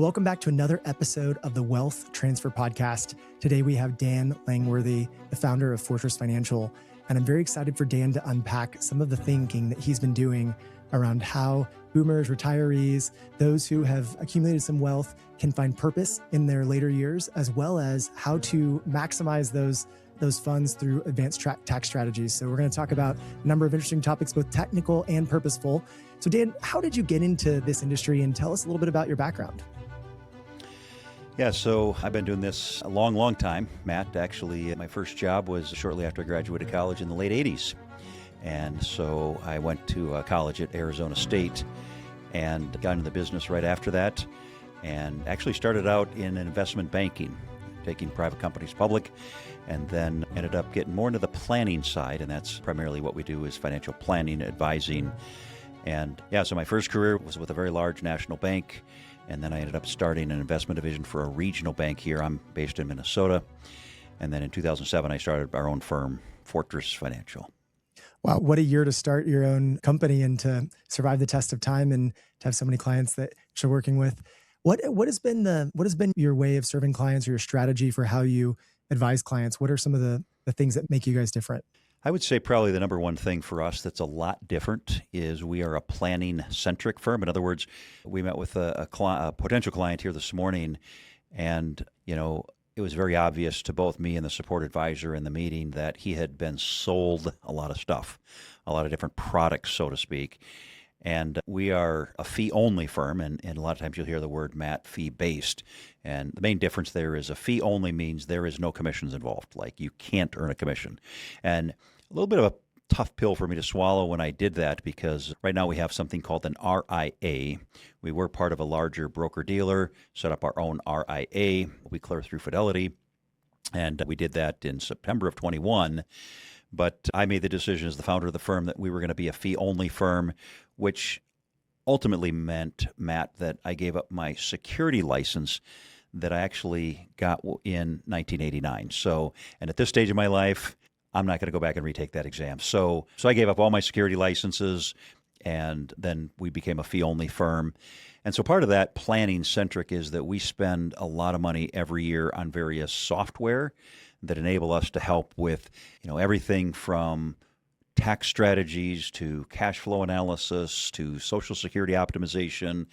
Welcome back to another episode of the Wealth Transfer Podcast. Today we have Dan Langworthy, the founder of Fortress Financial, and I'm very excited for Dan to unpack some of the thinking that he's been doing around how boomers, retirees, those who have accumulated some wealth can find purpose in their later years, as well as how to maximize those funds through advanced tax strategies. So we're going to talk about a number of interesting topics, both technical and purposeful. So Dan, how did you get into this industry, and tell us a little bit about your background? Yeah, so I've been doing this a long time, Matt. Actually, my first job was shortly after I graduated college in the late 80s. And so I went to college at Arizona State and got into the business right after that, and actually started out in investment banking, taking private companies public, and then ended up getting more into the planning side, and that's primarily what we do is financial planning, advising. And yeah, so my first career was with a very large national bank, and then I ended up starting an investment division for a regional bank here. I'm based in Minnesota. And then in 2007, I started our own firm, Fortress Financial. Wow, what a year to start your own company and to survive the test of time and to have so many clients that you're working with. What has been your way of serving clients, or your strategy for how you advise clients? What are some of the things that make you guys different? I would say probably the number one thing for us that's a lot different is we are a planning-centric firm. In other words, we met with a potential client here this morning, and it was very obvious to both me and the support advisor in the meeting that he had been sold a lot of stuff, a lot of different products, so to speak. And we are a fee-only firm, and a lot of times you'll hear the word, Matt, fee-based. And the main difference there is a fee-only means there is no commissions involved. Like, you can't earn a commission. And a little bit of a tough pill for me to swallow when I did that, because right now we have something called an RIA. We were part of a larger broker-dealer, set up our own RIA. We clear through Fidelity, and we did that in September of 21. But I made the decision as the founder of the firm that we were going to be a fee-only firm, which ultimately meant, Matt, that I gave up my security license that I actually got in 1989. So, and at this stage of my life, I'm not going to go back and retake that exam. So I gave up all my security licenses, and then we became a fee-only firm. And so part of that planning-centric is that we spend a lot of money every year on various software that enable us to help with, everything from tax strategies to cash flow analysis to Social Security optimization,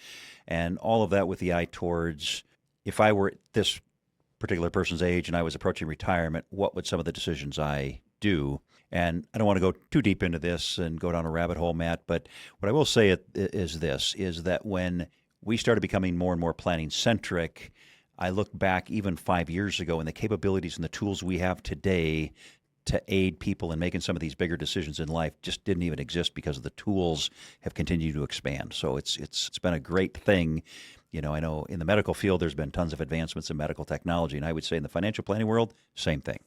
and all of that with the eye towards, if I were at this particular person's age and I was approaching retirement, what would some of the decisions I do? And I don't want to go too deep into this and go down a rabbit hole, Matt, but what I will say is that when we started becoming more and more planning-centric, I look back even 5 years ago, and the capabilities and the tools we have today to aid people in making some of these bigger decisions in life just didn't even exist, because the tools have continued to expand. So it's been a great thing. I know in the medical field, there's been tons of advancements in medical technology, and I would say in the financial planning world, same thing.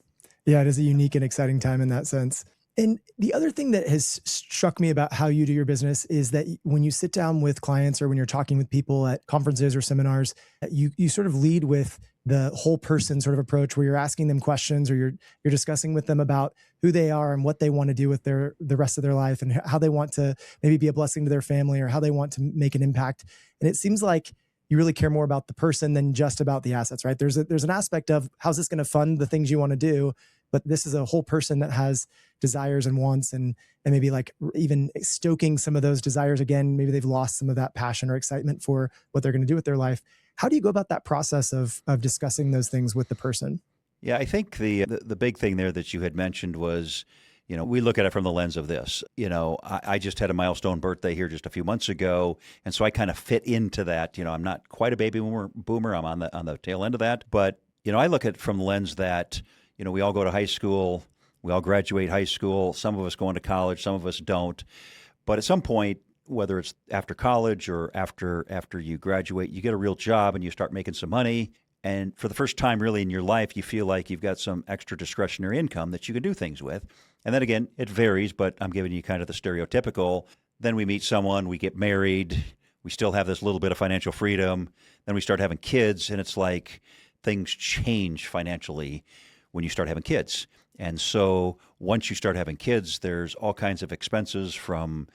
Yeah, it is a unique and exciting time in that sense. And the other thing that has struck me about how you do your business is that when you sit down with clients, or when you're talking with people at conferences or seminars, you sort of lead with the whole person sort of approach, where you're asking them questions, or you're discussing with them about who they are and what they want to do with the rest of their life, and how they want to maybe be a blessing to their family, or how they want to make an impact. And it seems like you really care more about the person than just about the assets, right? There's an aspect of how's this going to fund the things you want to do, but this is a whole person that has desires and wants, and maybe like even stoking some of those desires again. Maybe they've lost some of that passion or excitement for what they're going to do with their life. How do you go about that process of discussing those things with the person? Yeah, I think the big thing there that you had mentioned was, we look at it from the lens of this. I just had a milestone birthday here just a few months ago, and so I kind of fit into that. I'm not quite a baby boomer. I'm on the tail end of that, but I look at it from the lens that we all go to high school, we all graduate high school. Some of us go into college, some of us don't. But at some point, whether it's after college or after you graduate, you get a real job and you start making some money. And for the first time really in your life, you feel like you've got some extra discretionary income that you can do things with. And then again, it varies, but I'm giving you kind of the stereotypical. Then we meet someone, we get married, we still have this little bit of financial freedom. Then we start having kids, and it's like things change financially when you start having kids. And so once you start having kids, there's all kinds of expenses from,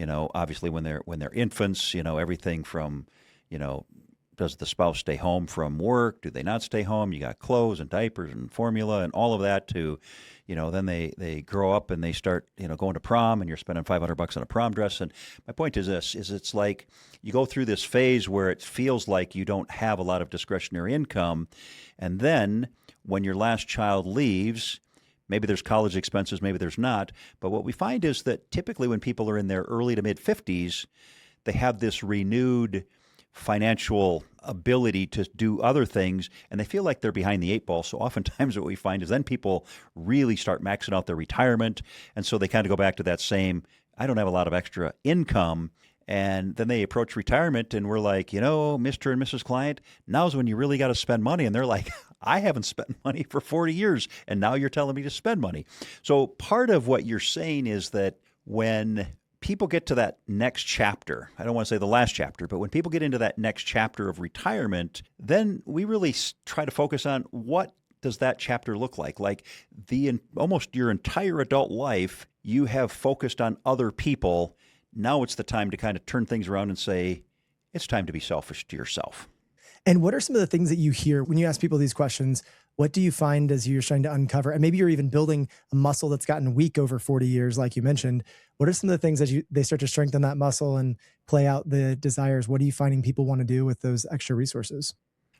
obviously when they're infants, everything from, does the spouse stay home from work? Do they not stay home? You got clothes and diapers and formula and all of that to, then they grow up and they start, going to prom and you're spending $500 on a prom dress. And my point is this, is it's like you go through this phase where it feels like you don't have a lot of discretionary income. And then when your last child leaves, maybe there's college expenses, maybe there's not. But what we find is that typically when people are in their early to mid 50s, they have this renewed financial ability to do other things, and they feel like they're behind the eight ball. So oftentimes what we find is then people really start maxing out their retirement, and so they kind of go back to that same, I don't have a lot of extra income, and then they approach retirement, and we're like, Mr. and Mrs. Client, now's when you really got to spend money. And they're like, I haven't spent money for 40 years, and now you're telling me to spend money. So part of what you're saying is that when people get to that next chapter, I don't want to say the last chapter, but when people get into that next chapter of retirement, then we really try to focus on what does that chapter look like? Like almost your entire adult life, you have focused on other people. Now it's the time to kind of turn things around and say, it's time to be selfish to yourself. And what are some of the things that you hear when you ask people these questions? What do you find as you're trying to uncover, and maybe you're even building a muscle that's gotten weak over 40 years, like you mentioned, what are some of the things as they start to strengthen that muscle and play out the desires? What are you finding people want to do with those extra resources?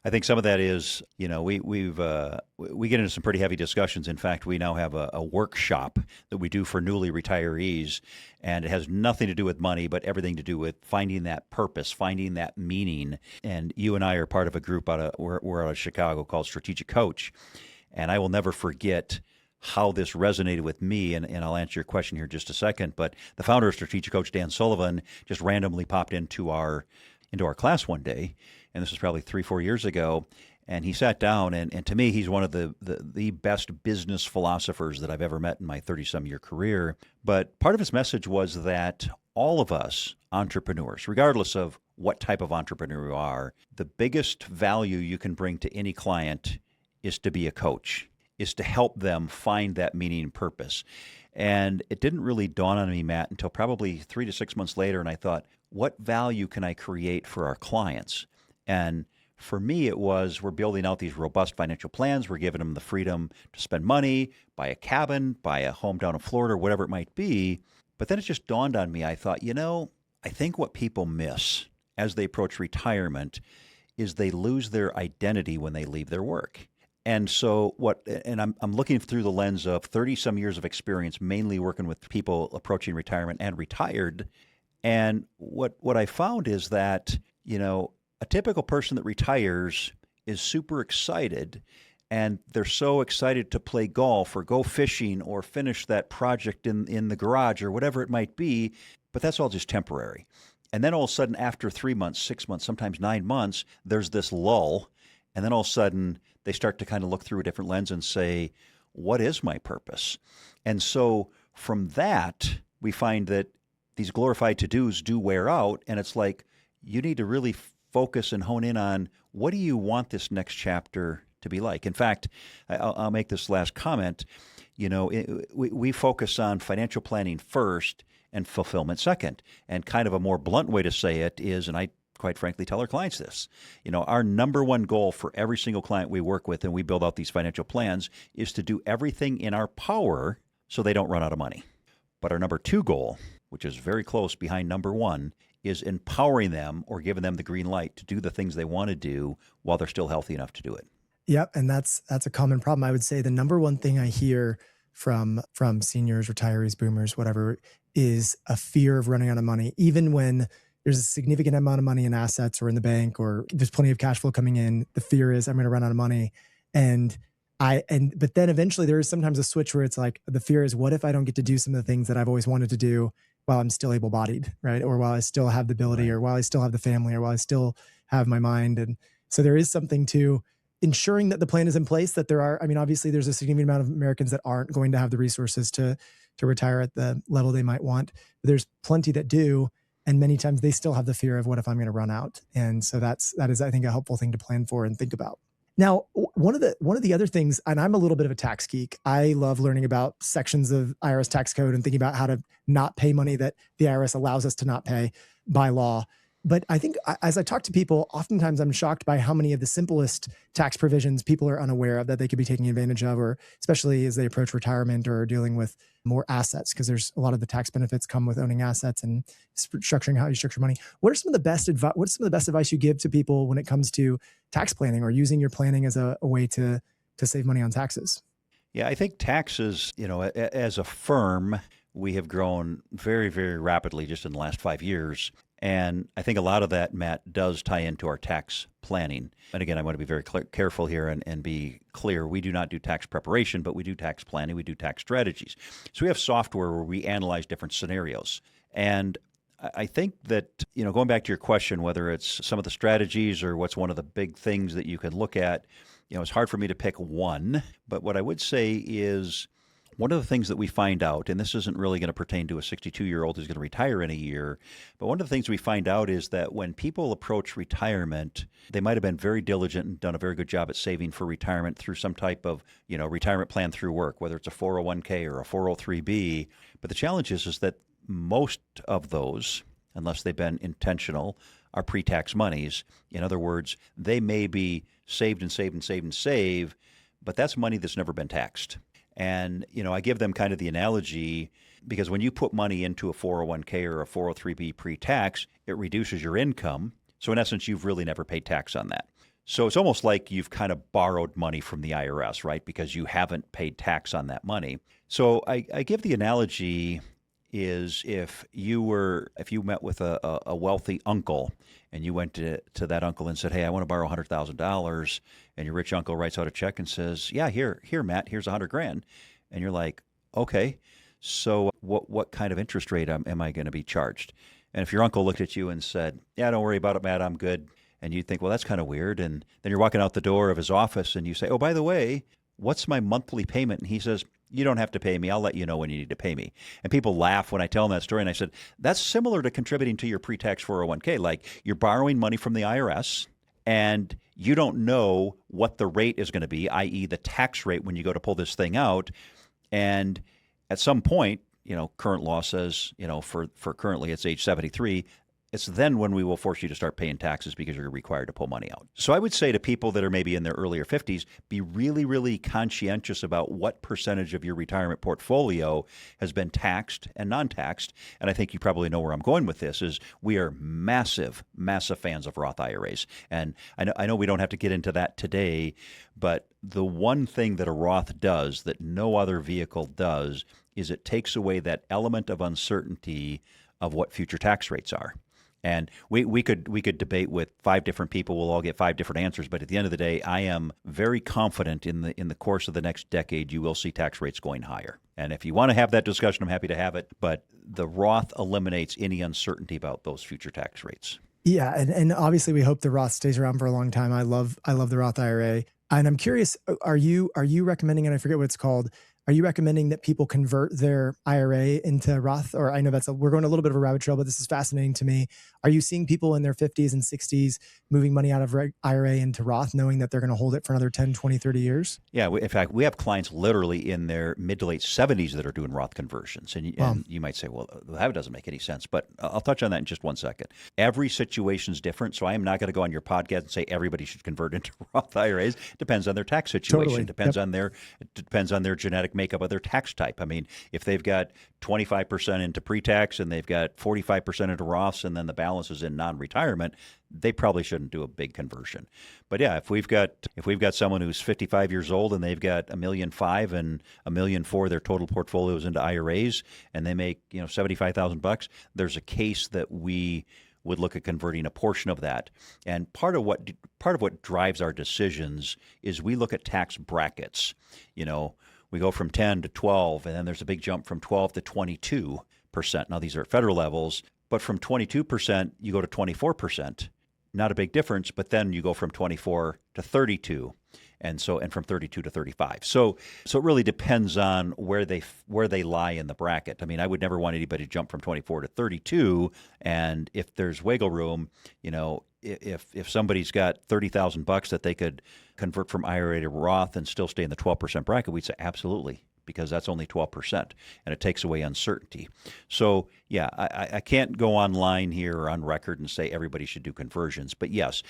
I think some of that is, we get into some pretty heavy discussions. In fact, we now have a workshop that we do for newly retirees, and it has nothing to do with money, but everything to do with finding that purpose, finding that meaning. And you and I are part of a group we're out of Chicago called Strategic Coach, and I will never forget how this resonated with me, and I'll answer your question here in just a second. But the founder of Strategic Coach, Dan Sullivan, just randomly popped into our class one day, and this was probably 3-4 years ago, and he sat down, and to me, he's one of the best business philosophers that I've ever met in my 30-some-year career. But part of his message was that all of us entrepreneurs, regardless of what type of entrepreneur you are, the biggest value you can bring to any client is to be a coach, is to help them find that meaning and purpose. And it didn't really dawn on me, Matt, until probably 3 to 6 months later, and I thought, what value can I create for our clients? And for me, it was we're building out these robust financial plans. We're giving them the freedom to spend money, buy a cabin, buy a home down in Florida, whatever it might be. But then it just dawned on me. I thought, I think what people miss as they approach retirement is they lose their identity when they leave their work. And so I'm looking through the lens of 30-some years of experience, mainly working with people approaching retirement and retired. And what I found is that, a typical person that retires is super excited, and they're so excited to play golf or go fishing or finish that project in the garage or whatever it might be, but that's all just temporary. And then all of a sudden, after 3 months, 6 months, sometimes 9 months, there's this lull, and then all of a sudden they start to kind of look through a different lens and say, what is my purpose? And so from that, we find that these glorified to-dos do wear out, and it's like you need to really focus and hone in on what do you want this next chapter to be like. In fact, I'll make this last comment. We focus on financial planning first and fulfillment second. And kind of a more blunt way to say it is, and I quite frankly tell our clients this, our number one goal for every single client we work with and we build out these financial plans is to do everything in our power so they don't run out of money. But our number two goal, which is very close behind number one, is empowering them or giving them the green light to do the things they want to do while they're still healthy enough to do it. Yep. And that's a common problem. I would say the number one thing I hear from seniors, retirees, boomers, whatever, is a fear of running out of money. Even when there's a significant amount of money in assets or in the bank, or there's plenty of cash flow coming in, the fear is I'm going to run out of money. But then eventually there is sometimes a switch where it's like, the fear is, what if I don't get to do some of the things that I've always wanted to do while I'm still able-bodied, right? Or while I still have the ability, or while I still have the family, or while I still have my mind. And so there is something to ensuring that the plan is in place, that obviously there's a significant amount of Americans that aren't going to have the resources to retire at the level they might want. But there's plenty that do. And many times they still have the fear of what if I'm going to run out? And so that is, I think, a helpful thing to plan for and think about. Now, one of the other things, and I'm a little bit of a tax geek. I love learning about sections of IRS tax code and thinking about how to not pay money that the IRS allows us to not pay by law. But I think as I talk to people, oftentimes I'm shocked by how many of the simplest tax provisions people are unaware of that they could be taking advantage of, or especially as they approach retirement or dealing with more assets, because there's a lot of the tax benefits come with owning assets and structuring how you structure money. What are some of the best advice? What's some of the best advice you give to people when it comes to tax planning or using your planning as a way to save money on taxes? Yeah, I think taxes, as a firm, we have grown very, very rapidly just in the last 5 years. And I think a lot of that, Matt, does tie into our tax planning. And again, I want to be very careful here and be clear. We do not do tax preparation, but we do tax planning. We do tax strategies. So we have software where we analyze different scenarios. And I think that, going back to your question, whether it's some of the strategies or what's one of the big things that you can look at, it's hard for me to pick one. But what I would say is one of the things that we find out, and this isn't really going to pertain to a 62-year-old who's going to retire in a year, but one of the things we find out is that when people approach retirement, they might have been very diligent and done a very good job at saving for retirement through some type of, retirement plan through work, whether it's a 401k or a 403b. But the challenge is that most of those, unless they've been intentional, are pre-tax monies. In other words, they may be saved and saved and saved and save, but that's money that's never been taxed. And, I give them kind of the analogy because when you put money into a 401k or a 403b pre-tax, it reduces your income. So in essence, you've really never paid tax on that. So it's almost like you've kind of borrowed money from the IRS, right? Because you haven't paid tax on that money. So I give the analogy is if you met with a wealthy uncle and you went to that uncle and said, hey, I want to borrow $100,000, and your rich uncle writes out a check and says, yeah, here, Matt, here's $100,000. And you're like, okay, so what kind of interest rate am I going to be charged? And if your uncle looked at you and said, yeah, don't worry about it, Matt, I'm good. And you think, well, that's kind of weird. And then you're walking out the door of his office and you say, oh, by the way, what's my monthly payment? And he says, you don't have to pay me. I'll let you know when you need to pay me. And people laugh when I tell them that story. And I said, that's similar to contributing to your pre-tax 401k. Like you're borrowing money from the IRS and you don't know what the rate is going to be, i.e. the tax rate when you go to pull this thing out. And at some point, current law says, for currently it's age 73, it's then when we will force you to start paying taxes because you're required to pull money out. So I would say to people that are maybe in their earlier 50s, be really, really conscientious about what percentage of your retirement portfolio has been taxed and non-taxed. And I think you probably know where I'm going with this is we are massive, massive fans of Roth IRAs. And I know we don't have to get into that today, but the one thing that a Roth does that no other vehicle does is it takes away that element of uncertainty of what future tax rates are. And we could debate with 5 different people. We'll all get 5 different answers. But at the end of the day, I am very confident in the course of the next decade, you will see tax rates going higher. And if you want to have that discussion, I'm happy to have it. But the Roth eliminates any uncertainty about those future tax rates. Yeah, and obviously we hope the Roth stays around for a long time. I love the Roth IRA. And I'm curious, are you recommending, and I forget what it's called, are you recommending that people convert their IRA into Roth? Or I know we're going a little bit of a rabbit trail, but this is fascinating to me. Are you seeing people in their 50s and 60s moving money out of IRA into Roth, knowing that they're going to hold it for another 10, 20, 30 years? Yeah. In fact, we have clients literally in their mid to late 70s that are doing Roth conversions. And you might say, well, that doesn't make any sense. But I'll touch on that in just one second. Every situation is different. So I am not going to go on your podcast and say everybody should convert into Roth IRAs. It depends on their tax situation. Totally. It depends on their genetic makeup of their tax type. I mean, if they've got 25% into pre-tax and they've got 45% into Roths and then the balance is in non-retirement, they probably shouldn't do a big conversion. But yeah, if we've got someone who's 55 years old and they've got $1.5 million and $1.4 million their total portfolio is into IRAs and they make $75,000, there's a case that we would look at converting a portion of that. And part of what drives our decisions is we look at tax brackets. We go from 10 to 12, and then there's a big jump from 12 to 22%. Now, these are at federal levels, but from 22%, you go to 24%. Not a big difference, but then you go from 24 to 32, and from 32 to 35. So it really depends on where they lie in the bracket. I mean, I would never want anybody to jump from 24 to 32, and if there's wiggle room, if somebody's got $30,000 that they could convert from IRA to Roth and still stay in the 12% bracket, we'd say absolutely because that's only 12%, and it takes away uncertainty. So, yeah, I can't go online here or on record and say everybody should do conversions. But yes,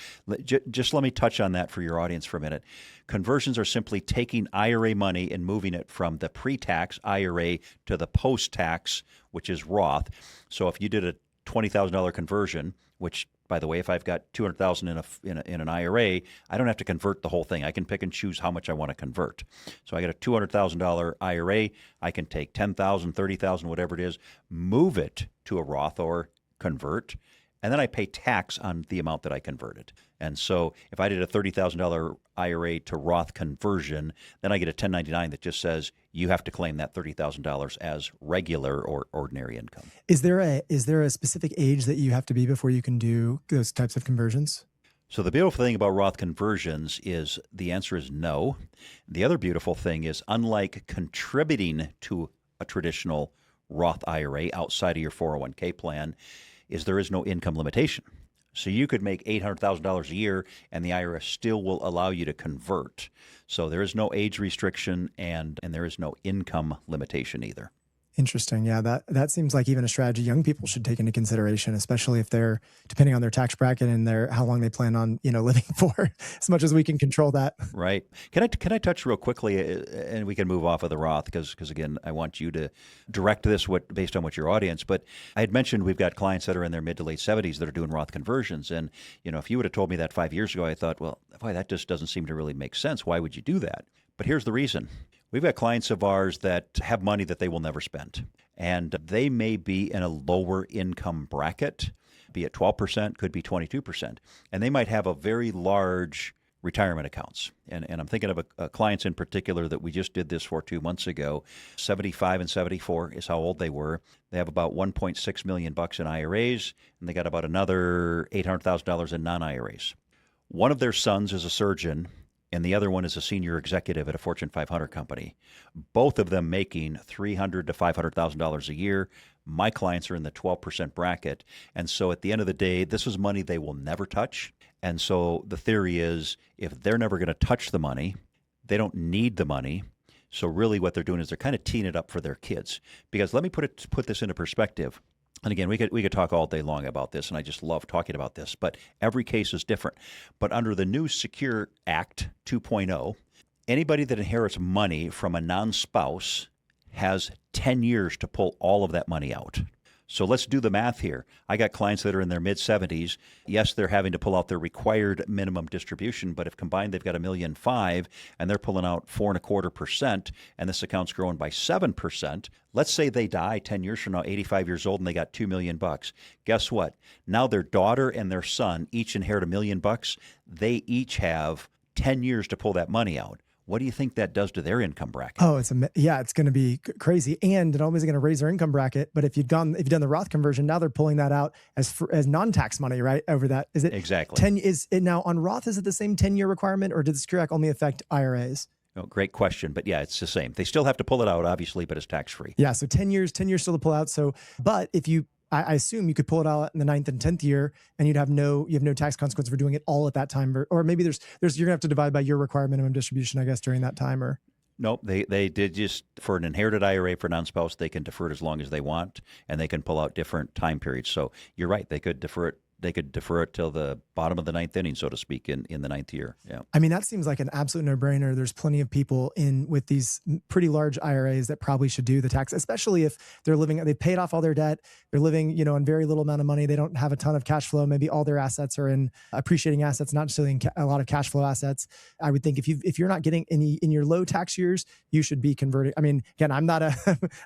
just let me touch on that for your audience for a minute. Conversions are simply taking IRA money and moving it from the pre-tax IRA to the post-tax, which is Roth. So if you did a $20,000 conversion, which, by the way, if I've got $200,000 in an IRA, I don't have to convert the whole thing. I can pick and choose how much I want to convert. So I got a $200,000 IRA. I can take $10,000, $30,000, whatever it is, move it to a Roth or convert, and then I pay tax on the amount that I converted. And so if I did a $30,000 IRA to Roth conversion, then I get a 1099 that just says you have to claim that $30,000 as regular or ordinary income. Is there a specific age that you have to be before you can do those types of conversions? So the beautiful thing about Roth conversions is the answer is no. The other beautiful thing is, unlike contributing to a traditional Roth IRA outside of your 401k plan, is there is no income limitation. So you could make $800,000 a year and the IRS still will allow you to convert. So there is no age restriction and there is no income limitation either. Interesting. Yeah, that seems like even a strategy young people should take into consideration, especially if they're depending on their tax bracket and how long they plan on living for. As much as we can control that. Right. Can I touch real quickly, and we can move off of the Roth because again, I want you to direct this based on what your audience. But I had mentioned we've got clients that are in their mid to late 70s that are doing Roth conversions, and if you would have told me that 5 years ago, I thought, well, boy, that just doesn't seem to really make sense. Why would you do that? But here's the reason. We've got clients of ours that have money that they will never spend, and they may be in a lower income bracket, be it 12%, could be 22%, and they might have a very large retirement accounts. And I'm thinking of clients in particular that we just did this for 2 months ago. 75 and 74 is how old they were. They have about $1.6 million in IRAs, and they got about another $800,000 in non-IRAs. One of their sons is a surgeon, and the other one is a senior executive at a Fortune 500 company. Both of them making $300,000 to $500,000 a year. My clients are in the 12% bracket. And so at the end of the day, this is money they will never touch. And so the theory is if they're never going to touch the money, they don't need the money. So really what they're doing is they're kind of teeing it up for their kids. Because let me put this into perspective. And again, we could talk all day long about this, and I just love talking about this, but every case is different. But under the new Secure Act 2.0, anybody that inherits money from a non-spouse has 10 years to pull all of that money out. So let's do the math here. I got clients that are in their mid-70s. Yes, they're having to pull out their required minimum distribution, but if combined they've got $1.5 million and they're pulling out 4.25%, and this account's growing by 7%, let's say they die 10 years from now, 85 years old, and they got $2 million. Guess what? Now their daughter and their son each inherit $1 million. They each have 10 years to pull that money out. What do you think that does to their income bracket? Oh, it's going to be crazy, and it always going to raise their income bracket. But if you've done the Roth conversion, now they're pulling that out as non-tax money, right? Over that, is it exactly 10? Is it now on Roth? Is it the same 10-year requirement, or did the Secure Act only affect IRAs? Oh, great question, but yeah, it's the same. They still have to pull it out, obviously, but it's tax-free. Yeah, so 10 years still to pull out. So, but if you I assume you could pull it out in the 9th and 10th year, and you have no tax consequence for doing it all at that time, or maybe there's you're gonna have to divide by your required minimum distribution, I guess, during that time. Or nope, they did just for an inherited IRA for non-spouse, they can defer it as long as they want, and they can pull out different time periods. So you're right, they could defer it. They could defer it till the bottom of the 9th inning, so to speak, in the 9th year. Yeah. I mean, that seems like an absolute no-brainer. There's plenty of people with these pretty large IRAs that probably should do the tax, especially if they've paid off all their debt. They're living, on very little amount of money. They don't have a ton of cash flow. Maybe all their assets are in appreciating assets, not necessarily a lot of cash flow assets. I would think if you're not getting any in your low tax years, you should be converting. I mean, again, I'm not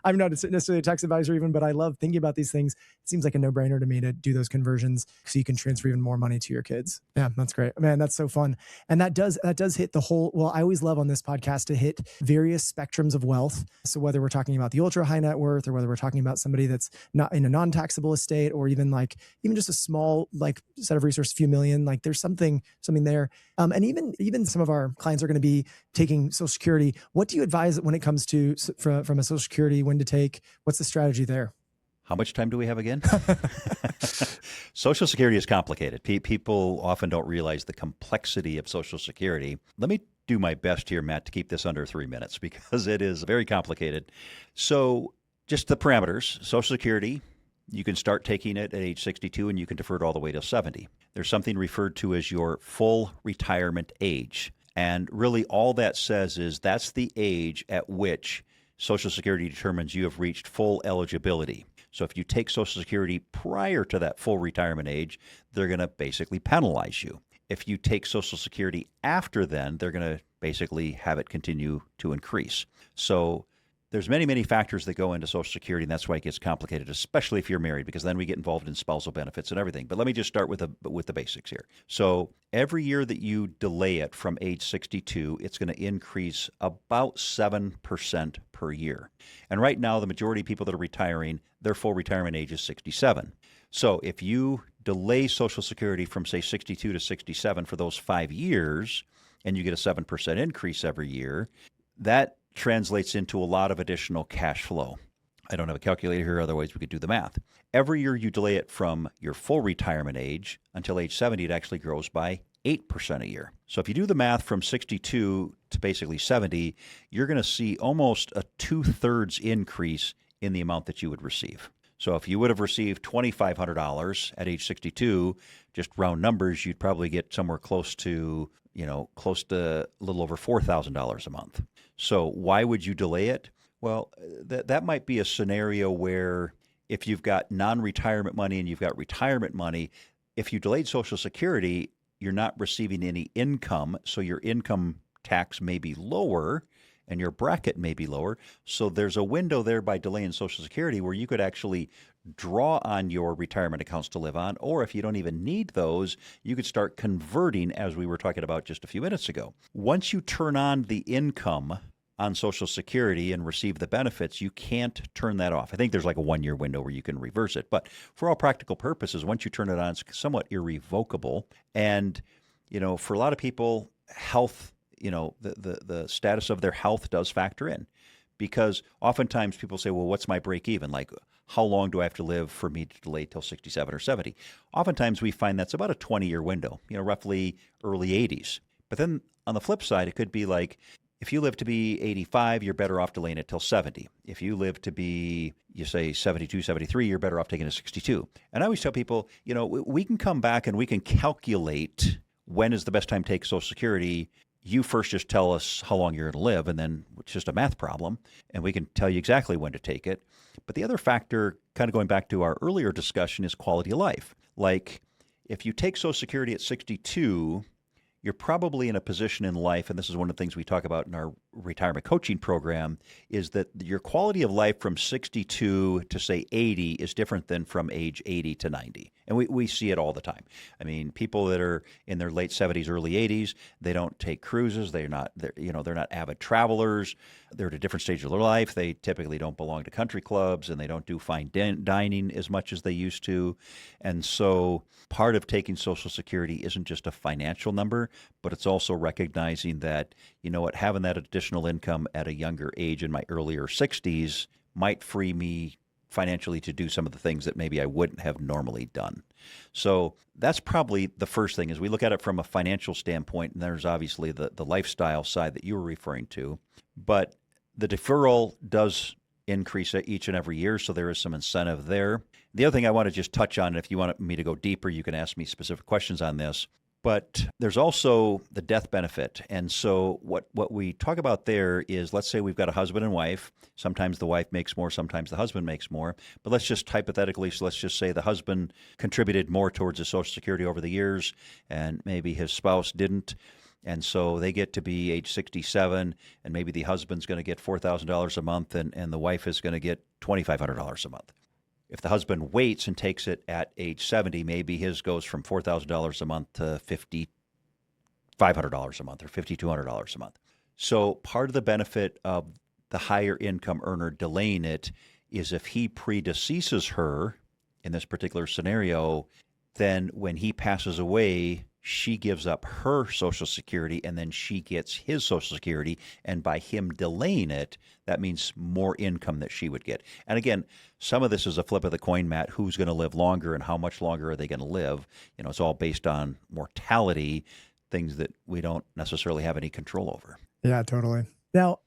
necessarily a tax advisor even, but I love thinking about these things. It seems like a no-brainer to me to do those conversions, so you can transfer even more money to your kids. Yeah, that's great. Man, that's so fun. And that does hit the whole, well, I always love on this podcast to hit various spectrums of wealth. So whether we're talking about the ultra high net worth, or whether we're talking about somebody that's not in a non-taxable estate, or even just a small set of resources, a few million, there's something there. And even some of our clients are going to be taking Social Security. What do you advise when it comes to from a Social Security, when to take? What's the strategy there? How much time do we have again? Social Security is complicated. People often don't realize the complexity of Social Security. Let me do my best here, Matt, to keep this under 3 minutes because it is very complicated. So just the parameters, Social Security, you can start taking it at age 62 and you can defer it all the way to 70. There's something referred to as your full retirement age. And really all that says is that's the age at which Social Security determines you have reached full eligibility. So if you take Social Security prior to that full retirement age, they're going to basically penalize you. If you take Social Security after then, they're going to basically have it continue to increase. So there's many, many factors that go into Social Security, and that's why it gets complicated, especially if you're married, because then we get involved in spousal benefits and everything. But let me just start with the basics here. So every year that you delay it from age 62, it's going to increase about 7% per year. And right now, the majority of people that are retiring, their full retirement age is 67. So if you delay Social Security from, say, 62 to 67 for those 5 years, and you get a 7% increase every year, that translates into a lot of additional cash flow. I don't have a calculator here, otherwise we could do the math. Every year you delay it from your full retirement age until age 70, it actually grows by 8% a year. So if you do the math from 62 to basically 70, you're going to see almost a 2/3 increase in the amount that you would receive. So if you would have received $2,500 at age 62, just round numbers, you'd probably get somewhere close to a little over $4,000 a month. So why would you delay it? Well, that might be a scenario where if you've got non-retirement money and you've got retirement money, if you delayed Social Security, you're not receiving any income, so your income tax may be lower and your bracket may be lower. So there's a window there by delaying Social Security where you could actually draw on your retirement accounts to live on, or if you don't even need those, you could start converting, as we were talking about just a few minutes ago. Once you turn on the income on Social Security and receive the benefits, you can't turn that off. I think there's like a 1-year window where you can reverse it. But for all practical purposes, once you turn it on, it's somewhat irrevocable. And, for a lot of people, health, the status of their health does factor in. Because oftentimes people say, well, what's my break even? Like, how long do I have to live for me to delay till 67 or 70? Oftentimes we find that's about a 20-year window, roughly early 80s. But then on the flip side, it could be like, if you live to be 85, you're better off delaying it till 70. If you live to be, you say 72, 73, you're better off taking it to 62. And I always tell people, we can come back and we can calculate when is the best time to take Social Security. You first just tell us how long you're going to live, and then it's just a math problem, and we can tell you exactly when to take it. But the other factor, kind of going back to our earlier discussion, is quality of life. Like, if you take Social Security at 62, you're probably in a position in life, and this is one of the things we talk about in our retirement coaching program, is that your quality of life from 62 to, say, 80 is different than from age 80 to 90. And we see it all the time. I mean, people that are in their late 70s, early 80s, they don't take cruises. They're not avid travelers. They're at a different stage of their life. They typically don't belong to country clubs, and they don't do fine dining as much as they used to. And so part of taking Social Security isn't just a financial number, but it's also recognizing that, having that additional income at a younger age in my earlier 60s might free me financially to do some of the things that maybe I wouldn't have normally done. So that's probably the first thing, is we look at it from a financial standpoint, and there's obviously the lifestyle side that you were referring to. But the deferral does increase each and every year, so there is some incentive there. The other thing I want to just touch on, if you want me to go deeper, you can ask me specific questions on this. But there's also the death benefit. And so what we talk about there is, let's say we've got a husband and wife. Sometimes the wife makes more, sometimes the husband makes more. But let's just hypothetically, so let's just say the husband contributed more towards his Social Security over the years, and maybe his spouse didn't. And so they get to be age 67, and maybe the husband's going to get $4,000 a month, and the wife is going to get $2,500 a month. If the husband waits and takes it at age 70, maybe his goes from $4,000 a month to $5,500 a month or $5,200 a month. So part of the benefit of the higher income earner delaying it is if he predeceases her in this particular scenario, then when he passes away, she gives up her Social Security, and then she gets his Social Security. And by him delaying it, that means more income that she would get. And again, some of this is a flip of the coin, Matt. Who's going to live longer and how much longer are they going to live? It's all based on mortality. things that we don't necessarily have any control over. Yeah, totally. Now,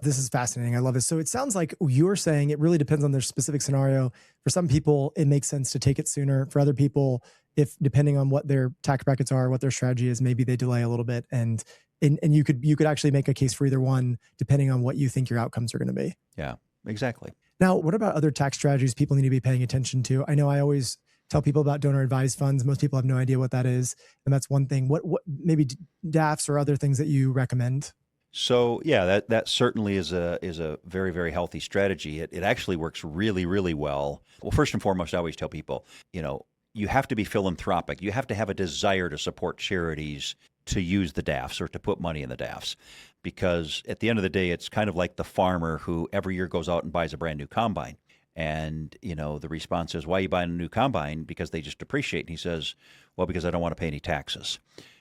this is fascinating. I love this. So it sounds like you're saying it really depends on their specific scenario. For some people, it makes sense to take it sooner. For other people, if depending on what their tax brackets are, what their strategy is, maybe they delay a little bit. And you could actually make a case for either one, depending on what you think your outcomes are going to be. Yeah, exactly. Now, what about other tax strategies people need to be paying attention to? I know I always tell people about donor advised funds. Most people have no idea what that is, and that's one thing. What maybe DAFs or other things that you recommend? So yeah, that certainly is a very, very healthy strategy. It actually works really, really well. Well, first and foremost, I always tell people, you have to be philanthropic. You have to have a desire to support charities to use the DAFs or to put money in the DAFs. Because at the end of the day, it's kind of like the farmer who every year goes out and buys a brand new combine. And, the response is, why are you buying a new combine? Because they just depreciate. And he says, well, because I don't want to pay any taxes.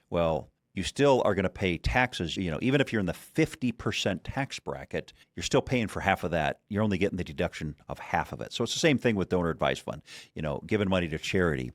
Well, you still are going to pay taxes. Even if you're in the 50% tax bracket, you're still paying for half of that. You're only getting the deduction of half of it. So it's the same thing with donor advised fund, giving money to charity.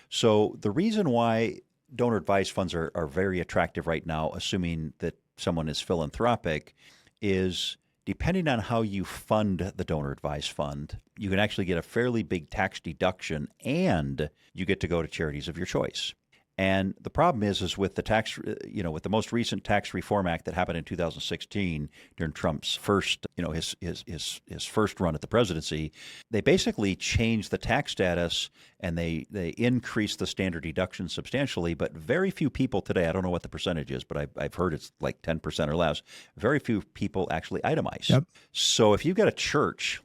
So the reason why donor advised funds are very attractive right now, assuming that someone is philanthropic, is depending on how you fund the donor advised fund, you can actually get a fairly big tax deduction and you get to go to charities of your choice. And the problem is with the tax, with the most recent Tax Reform Act that happened in 2016 during Trump's first, his first run at the presidency, they basically changed the tax status and they increased the standard deduction substantially. But very few people today, I don't know what the percentage is, but I've heard it's like 10% or less. Very few people actually itemize. Yep. So if you've got a church,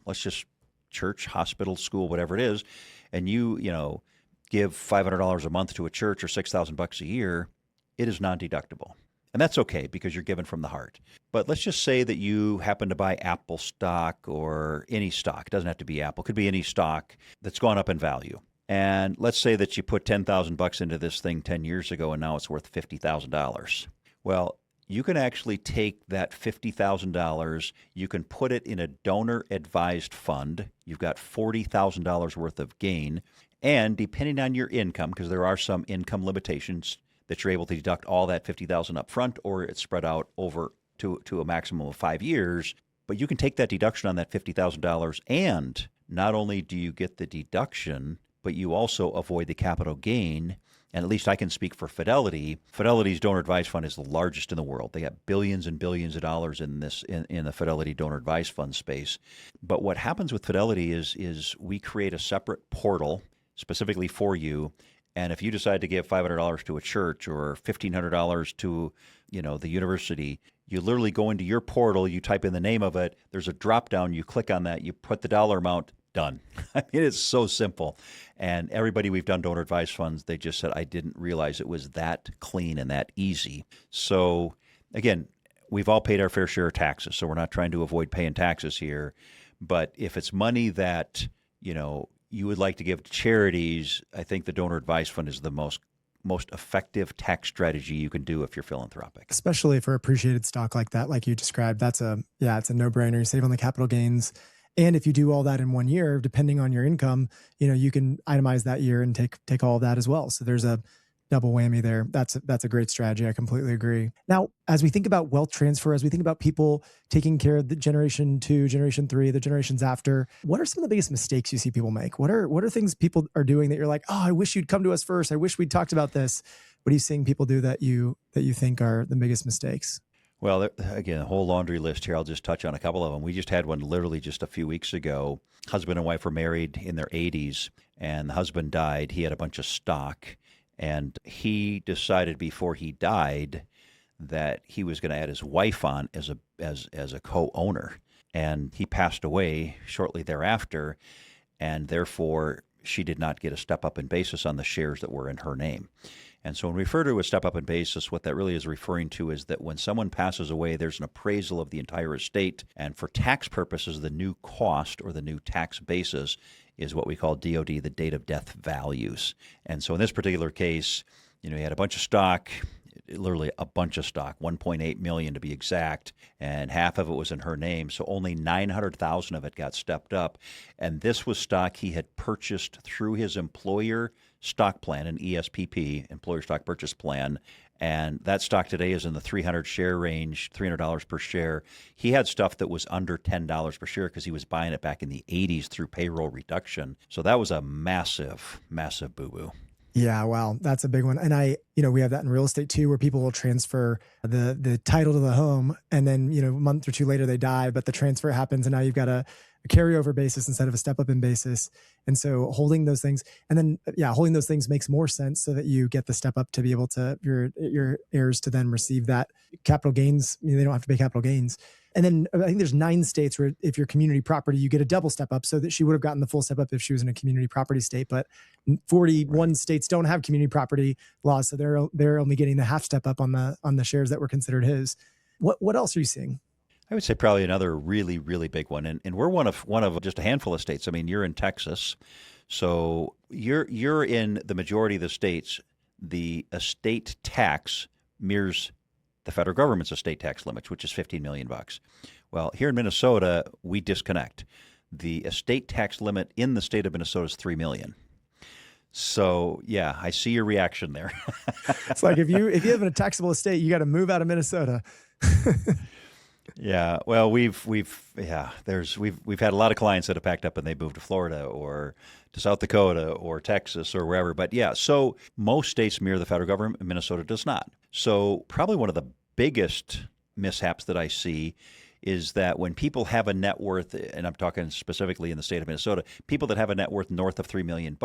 church, hospital, school, whatever it is, and you give $500 a month to a church or $6,000 a year, it is non-deductible. And that's okay because you're given from the heart. But let's just say that you happen to buy Apple stock or any stock. It doesn't have to be Apple. It could be any stock that's gone up in value. And let's say that you put $10,000 into this thing 10 years ago and now it's worth $50,000. Well, you can actually take that $50,000, you can put it in a donor advised fund. You've got $40,000 worth of gain. And depending on your income, because there are some income limitations that you're able to deduct all that $50,000 up front, or it's spread out over to a maximum of 5 years. But you can take that deduction on that $50,000, and not only do you get the deduction, but you also avoid the capital gain. And at least I can speak for Fidelity. Fidelity's donor advised fund is the largest in the world. They got billions and billions of dollars in the Fidelity donor advised fund space. But what happens with Fidelity is we create a separate portal specifically for you. And if you decide to give $500 to a church or $1,500 to, the university, you literally go into your portal, you type in the name of it, there's a drop down, you click on that, you put the dollar amount, done. I mean, it's so simple. And everybody we've done donor advised funds, they just said, I didn't realize it was that clean and that easy. So again, we've all paid our fair share of taxes, so we're not trying to avoid paying taxes here. But if it's money that, you would like to give to charities, I think the donor advised fund is the most effective tax strategy you can do if you're philanthropic. Especially for appreciated stock like that, like you described. It's a no-brainer. You save on the capital gains. And if you do all that in 1 year, depending on your income, you can itemize that year and take all of that as well. So there's a double whammy there. That's a great strategy. I completely agree. Now, as we think about wealth transfer, as we think about people taking care of the generation 2, generation 3, the generations after, what are some of the biggest mistakes you see people make? What are things people are doing that you're like, oh, I wish you'd come to us first. I wish we'd talked about this. What are you seeing people do that you think are the biggest mistakes? Well, again, a whole laundry list here. I'll just touch on a couple of them. We just had one literally just a few weeks ago. Husband and wife were married in their 80s, and the husband died. He had a bunch of stock. And he decided before he died that he was going to add his wife on as a co-owner. And he passed away shortly thereafter, and therefore she did not get a step up in basis on the shares that were in her name. And so when we refer to a step up in basis, what that really is referring to is that when someone passes away, there's an appraisal of the entire estate. And for tax purposes, the new cost or the new tax basis is what we call DOD, the date of death values. And so in this particular case, he had a bunch of stock, literally a bunch of stock, 1.8 million to be exact, and half of it was in her name. So only 900,000 of it got stepped up. And this was stock he had purchased through his employer stock plan, an ESPP, Employer Stock Purchase Plan, And that stock today is in the 300 share range, $300 per share. He had stuff that was under $10 per share because he was buying it back in the 80s through payroll reduction. So that was a massive, massive boo-boo. Yeah, wow, that's a big one. And we have that in real estate too, where people will transfer the title to the home, and then a month or two later they die, but the transfer happens, and now you've got a carryover basis instead of a step up in basis. And so holding those things, and then holding those things makes more sense so that you get the step up to be able to your heirs to then receive that capital gains. They don't have to pay capital gains. And then I think there's 9 states where if you're community property, you get a double step up, so that she would have gotten the full step up if she was in a community property state. But 41 states don't have community property laws, so they're only getting the half step up on the shares that were considered his. What else are you seeing? I would say probably another really, really big one, and we're one of just a handful of states. I mean, you're in Texas, so you're in the majority of the states. The estate tax mirrors the federal government's estate tax limits, which is $15 million. Well, here in Minnesota, we disconnect. The estate tax limit in the state of Minnesota is $3 million. So yeah, I see your reaction there. It's like if you have a taxable estate, you got to move out of Minnesota. Yeah, well, we've had a lot of clients that have packed up and they moved to Florida or to South Dakota or Texas or wherever. But yeah, so most states mirror the federal government, Minnesota does not. So probably one of the biggest mishaps that I see is that when people have a net worth, and I'm talking specifically in the state of Minnesota, people that have a net worth north of $3 million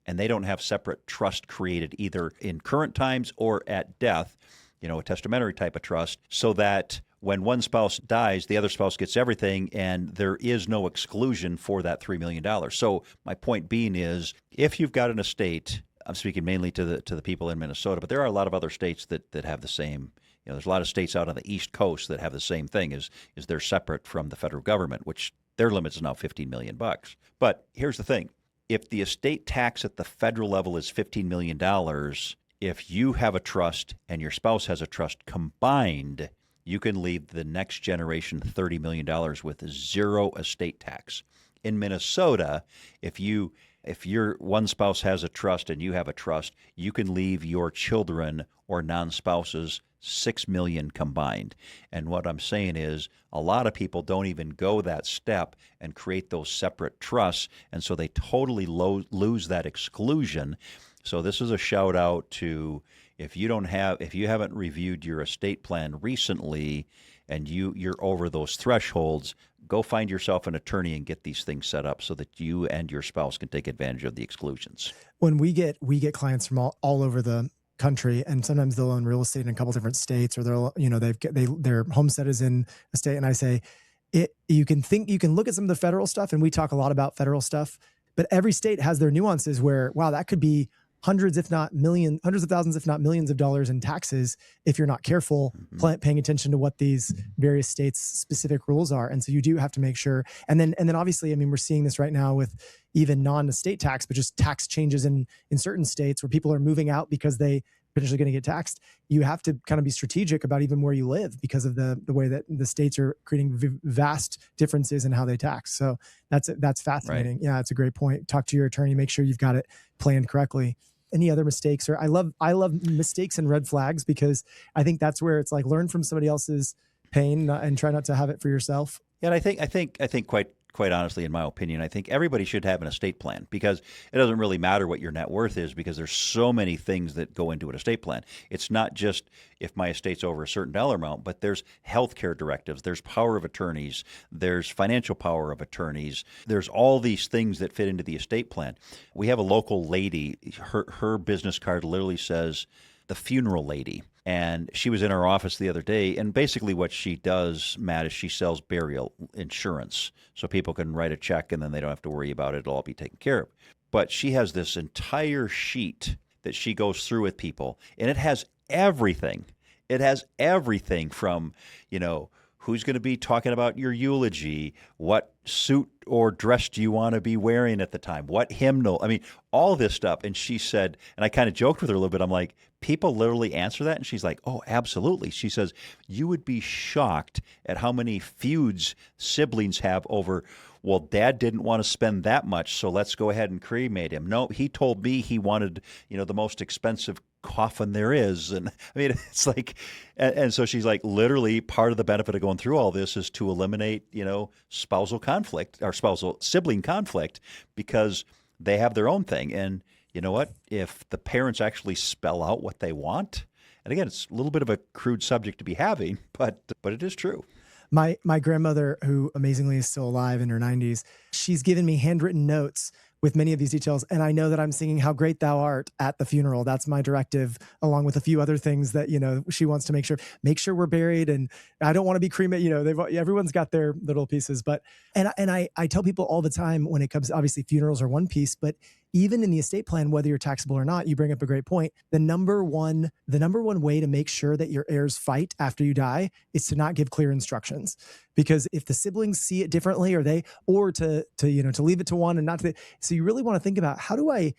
and they don't have separate trust created either in current times or at death, a testamentary type of trust, so that when one spouse dies, the other spouse gets everything, and there is no exclusion for that $3 million. So my point being is, if you've got an estate, I'm speaking mainly to the people in Minnesota, but there are a lot of other states that have the same. There's a lot of states out on the East Coast that have the same thing, is they're separate from the federal government, which their limit is now $15 million. But here's the thing. If the estate tax at the federal level is $15 million, if you have a trust and your spouse has a trust combined, you can leave the next generation $30 million with zero estate tax. In Minnesota, if your one spouse has a trust and you have a trust, you can leave your children or non-spouses $6 million combined. And what I'm saying is, a lot of people don't even go that step and create those separate trusts, and so they totally lose that exclusion. So this is a shout out to, if you haven't reviewed your estate plan recently and you're over those thresholds, go find yourself an attorney and get these things set up so that you and your spouse can take advantage of the exclusions. When we get clients from all over the country, and sometimes they'll own real estate in a couple different states, or their homestead is in a state, and I say, you can look at some of the federal stuff, and we talk a lot about federal stuff, but every state has their nuances where, wow, that could be hundreds of thousands, if not millions of dollars in taxes if you're not careful, paying attention to what these various states' specific rules are. And so you do have to make sure. And then obviously, I mean, we're seeing this right now with even non-estate tax, but just tax changes in certain states where people are moving out because they potentially going to get taxed. You have to kind of be strategic about even where you live because of the way that the states are creating vast differences in how they tax. So that's fascinating. Right. Yeah, it's a great point. Talk to your attorney, make sure you've got it planned correctly. Any other mistakes? Or I love mistakes and red flags, because I think that's where it's like, learn from somebody else's pain and try not to have it for yourself. Yeah, and I think quite honestly, in my opinion, I think everybody should have an estate plan, because it doesn't really matter what your net worth is, because there's so many things that go into an estate plan. It's not just if my estate's over a certain dollar amount, but there's healthcare directives, there's power of attorneys, there's financial power of attorneys, there's all these things that fit into the estate plan. We have a local lady, her business card literally says the funeral lady. And she was in our office the other day, and basically what she does, Matt, is she sells burial insurance. So people can write a check and then they don't have to worry about it. It'll all be taken care of. But she has this entire sheet that she goes through with people, and it has everything. It has everything from, who's going to be talking about your eulogy, what suit or dress do you want to be wearing at the time, what hymnal, I mean, all this stuff. And she said, and I kind of joked with her a little bit, I'm like, people literally answer that? And she's like, oh, absolutely. She says, you would be shocked at how many feuds siblings have over, well, Dad didn't want to spend that much, so let's go ahead and cremate him. No, he told me he wanted, the most expensive coffin there is. And I mean, it's like, and so she's like, literally part of the benefit of going through all this is to eliminate, spousal conflict or spousal sibling conflict, because they have their own thing. And you know what? If the parents actually spell out what they want, and again, it's a little bit of a crude subject to be having, but it is true. My grandmother, who amazingly is still alive in her 90s, she's given me handwritten notes with many of these details. And I know that I'm singing How Great Thou Art at the funeral. That's my directive, along with a few other things that, she wants to make sure we're buried. And I don't want to be cremated. Everyone's got their little pieces, but, and I tell people all the time when it comes, obviously funerals are one piece, but even in the estate plan, whether you're taxable or not, you bring up a great point. The number one way to make sure that your heirs fight after you die is to not give clear instructions. Because if the siblings see it differently, or to leave it to one and not to, so you really want to think about how do I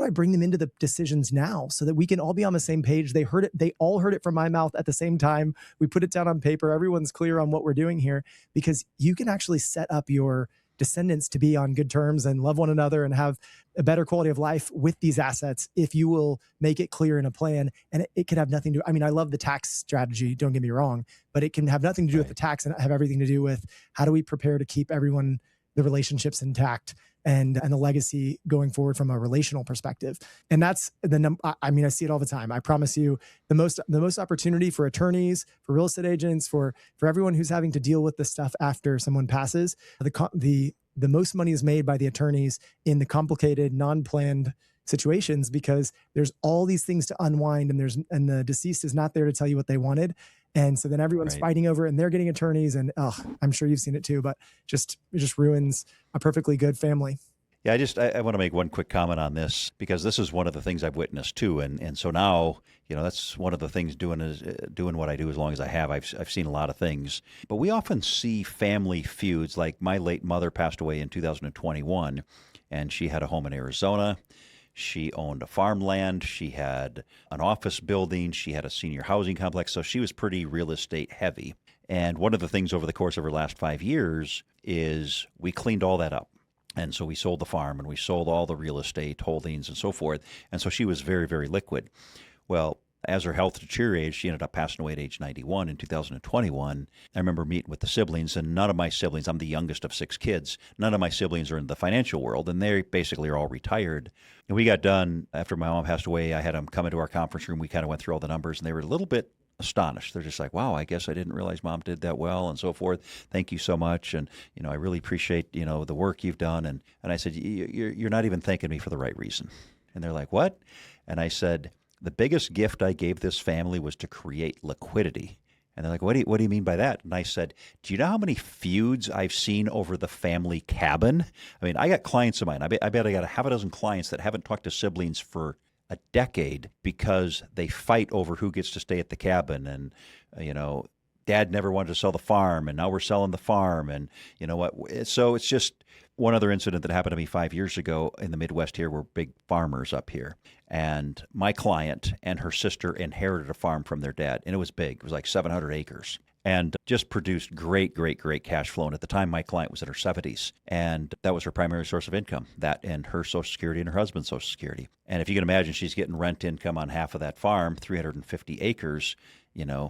bring them into the decisions now so that we can all be on the same page. They all heard it from my mouth at the same time. We put it down on paper. Everyone's clear on what we're doing here, because you can actually set up your descendants to be on good terms and love one another and have a better quality of life with these assets if you will make it clear in a plan. And it could have nothing to, I love the tax strategy, don't get me wrong, but it can have nothing to do with the tax and have everything to do with how do we prepare to keep the relationships intact and the legacy going forward from a relational perspective. And that's I see it all the time. I promise you, the most opportunity for attorneys, for real estate agents, for everyone who's having to deal with this stuff after someone passes, the most money is made by the attorneys in the complicated, non-planned situations, because there's all these things to unwind, and the deceased is not there to tell you what they wanted. And so then everyone's fighting over it, and they're getting attorneys, and I'm sure you've seen it too, but it just ruins a perfectly good family. Yeah, I want to make one quick comment on this, because this is one of the things I've witnessed too, and so now that's one of the things doing what I do as long as I have. I've seen a lot of things, but we often see family feuds. Like my late mother passed away in 2021, and she had a home in Arizona. She owned a farmland. She had an office building. She had a senior housing complex. So she was pretty real estate heavy. And one of the things over the course of her last 5 years is we cleaned all that up. And so we sold the farm, and we sold all the real estate holdings and so forth. And so she was very, very liquid. Well, as her health deteriorated, she ended up passing away at age 91 in 2021. I remember meeting with the siblings, and none of my siblings, I'm the youngest of 6 kids, none of my siblings are in the financial world, and they basically are all retired. And we got done after my mom passed away. I had them come into our conference room. We kind of went through all the numbers, and they were a little bit astonished. They're just like, wow, I guess I didn't realize Mom did that well, and so forth. Thank you so much. And, I really appreciate, the work you've done. And I said, you're not even thanking me for the right reason. And they're like, what? And I said, the biggest gift I gave this family was to create liquidity. And they're like, what do you mean by that? And I said, do you know how many feuds I've seen over the family cabin? I mean, I got clients of mine. I bet I got a half a dozen clients that haven't talked to siblings for a decade because they fight over who gets to stay at the cabin. And, Dad never wanted to sell the farm, and now we're selling the farm. And you know what? So it's just one other incident that happened to me 5 years ago in the Midwest here. We're big farmers up here. And my client and her sister inherited a farm from their dad, and it was big. It was like 700 acres. And just produced great, great, great cash flow. And at the time, my client was in her 70s, and that was her primary source of income, that and her Social Security and her husband's Social Security. And if you can imagine, she's getting rent income on half of that farm, 350 acres,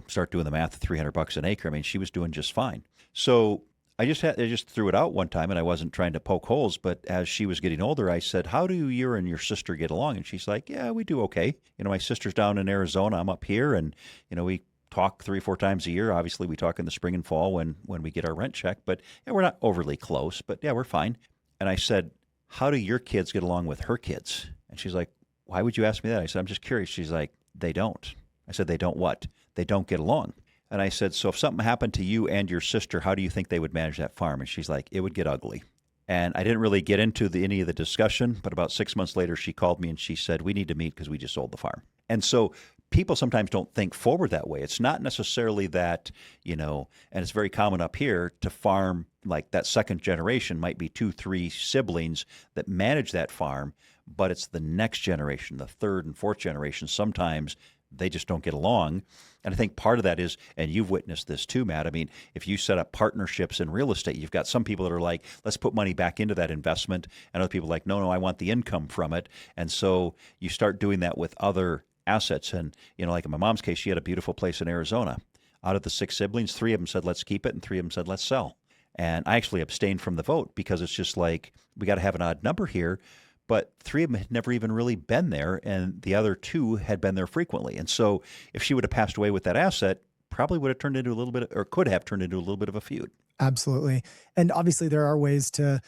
start doing the math, $300 an acre. I mean, she was doing just fine. So I just threw it out one time, and I wasn't trying to poke holes, but as she was getting older, I said, how do you and your sister get along? And she's like, yeah, we do okay. My sister's down in Arizona, I'm up here, and, we talk 3 or 4 times a year. Obviously, we talk in the spring and fall when we get our rent check, but yeah, we're not overly close, but yeah, we're fine. And I said, how do your kids get along with her kids? And she's like, why would you ask me that? I said, I'm just curious. She's like, they don't. I said, they don't what? They don't get along. And I said, so if something happened to you and your sister, how do you think they would manage that farm? And she's like, it would get ugly. And I didn't really get into any of the discussion, but about 6 months later, she called me and she said, we need to meet because we just sold the farm. And so people sometimes don't think forward that way. It's not necessarily that, and it's very common up here to farm, like that second generation might be 2, 3 siblings that manage that farm, but it's the next generation, the third and fourth generation. Sometimes they just don't get along. And I think part of that is, and you've witnessed this too, Matt, I mean, if you set up partnerships in real estate, you've got some people that are like, let's put money back into that investment. And other people are like, no, I want the income from it. And so you start doing that with other assets. And, like in my mom's case, she had a beautiful place in Arizona. Out of the 6 siblings, 3 of them said, let's keep it, and 3 of them said, let's sell. And I actually abstained from the vote because it's just like, we got to have an odd number here. But 3 of them had never even really been there, and the other 2 had been there frequently. And so if she would have passed away with that asset, probably would have turned into a little bit, or could have turned into a little bit of a feud. Absolutely. And obviously there are ways to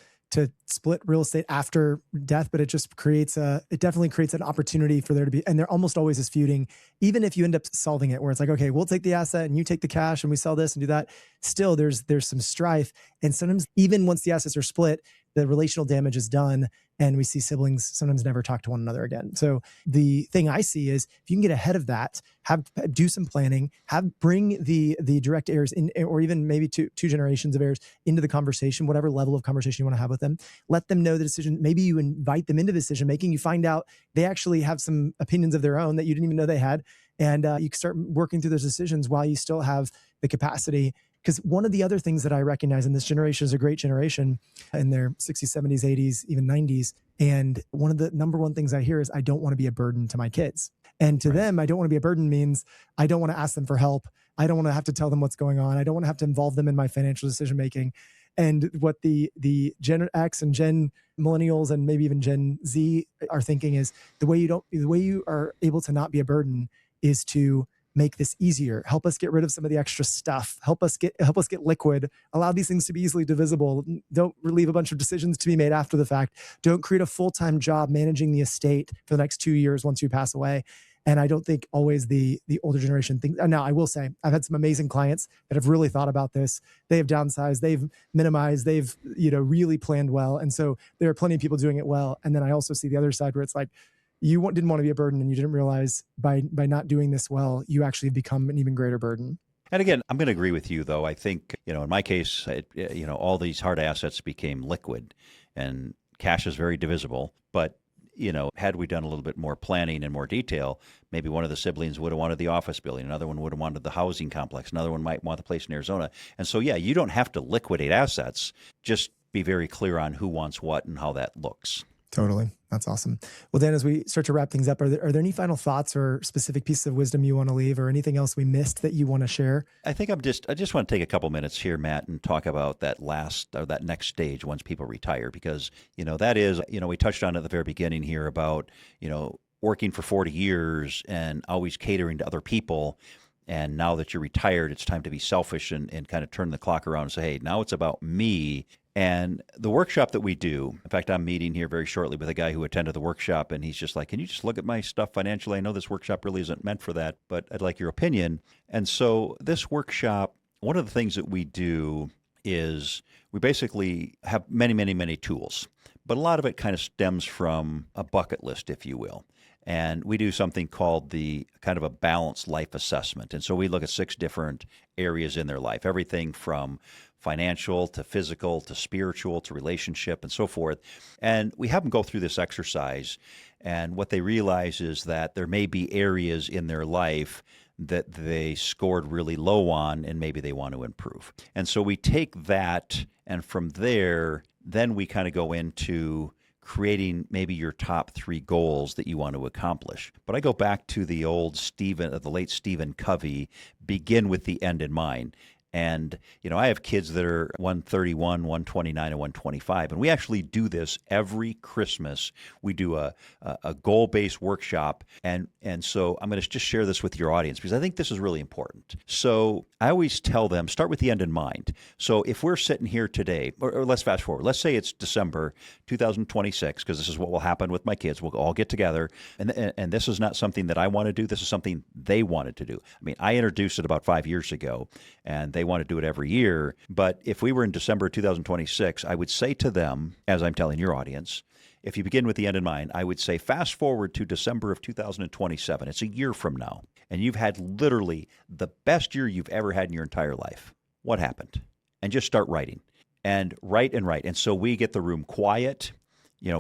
split real estate after death, but it just it definitely creates an opportunity for there to be, and there almost always is feuding, even if you end up solving it, where it's like, okay, we'll take the asset and you take the cash and we sell this and do that. Still, there's some strife. And sometimes even once the assets are split, the relational damage is done, and we see siblings sometimes never talk to one another again. So the thing I see is, if you can get ahead of that, do some planning, bring the direct heirs in, or even maybe two generations of heirs into the conversation, whatever level of conversation you want to have with them. Let them know the decision. Maybe you invite them into the decision making. You find out they actually have some opinions of their own that you didn't even know they had, and you can start working through those decisions while you still have the capacity. Because one of the other things that I recognize in this generation is a great generation in their 60s, 70s, 80s, even 90s. And one of the number one things I hear is, I don't want to be a burden to my kids. And to them, I don't want to be a burden means I don't want to ask them for help. I don't want to have to tell them what's going on. I don't want to have to involve them in my financial decision making. And what the Gen X and Gen Millennials and maybe even Gen Z are thinking is, the way you are able to not be a burden is to make this easier. Help us get rid of some of the extra stuff. Help us get liquid. Allow these things to be easily divisible. Don't leave a bunch of decisions to be made after the fact. Don't create a full-time job managing the estate for the next 2 years once you pass away. And I don't think always the older generation thinks. Now, I will say, I've had some amazing clients that have really thought about this. They have downsized, they've minimized, they've really planned well. And so there are plenty of people doing it well. And then I also see the other side where it's like, you didn't want to be a burden, and you didn't realize by not doing this well, you actually become an even greater burden. And again, I'm going to agree with you, though. I think, in my case, all these hard assets became liquid, and cash is very divisible. But, had we done a little bit more planning and more detail, maybe one of the siblings would have wanted the office building, another one would have wanted the housing complex, another one might want the place in Arizona. And so, you don't have to liquidate assets. Just be very clear on who wants what and how that looks. Totally. That's awesome. Well, Dan, as we start to wrap things up, are there any final thoughts or specific pieces of wisdom you want to leave, or anything else we missed that you want to share? I think I just want to take a couple minutes here, Matt, and talk about that next stage once people retire, because, that is, we touched on it at the very beginning here about, working for 40 years and always catering to other people. And now that you're retired, it's time to be selfish and kind of turn the clock around and say, hey, now it's about me. And the workshop that we do, in fact, I'm meeting here very shortly with a guy who attended the workshop, and he's just like, can you just look at my stuff financially? I know this workshop really isn't meant for that, but I'd like your opinion. And so this workshop, one of the things that we do is we basically have many, many, many tools, but a lot of it kind of stems from a bucket list, if you will. And we do something called the kind of a balanced life assessment. And so we look at 6 different areas in their life, everything from financial to physical to spiritual to relationship and so forth. And we have them go through this exercise. And what they realize is that there may be areas in their life that they scored really low on, and maybe they want to improve. And so we take that, and from there, then we kind of go into creating maybe your top 3 goals that you want to accomplish. But I go back to the late Stephen Covey, begin with the end in mind. And, I have kids that are 131, 129, and 125. And we actually do this every Christmas. We do a goal-based workshop. And so I'm going to just share this with your audience, because I think this is really important. So I always tell them, start with the end in mind. So if we're sitting here today, or let's fast forward. Let's say it's December 2026, because this is what will happen with my kids. We'll all get together. And this is not something that I want to do. This is something they wanted to do. I mean, I introduced it about 5 years ago, and they want to do it every year. But if we were in December 2026, I would say to them, as I'm telling your audience, if you begin with the end in mind, I would say fast forward to December of 2027. It's a year from now, and you've had literally the best year you've ever had in your entire life. What happened? And just start writing, and write and write. And so we get the room quiet.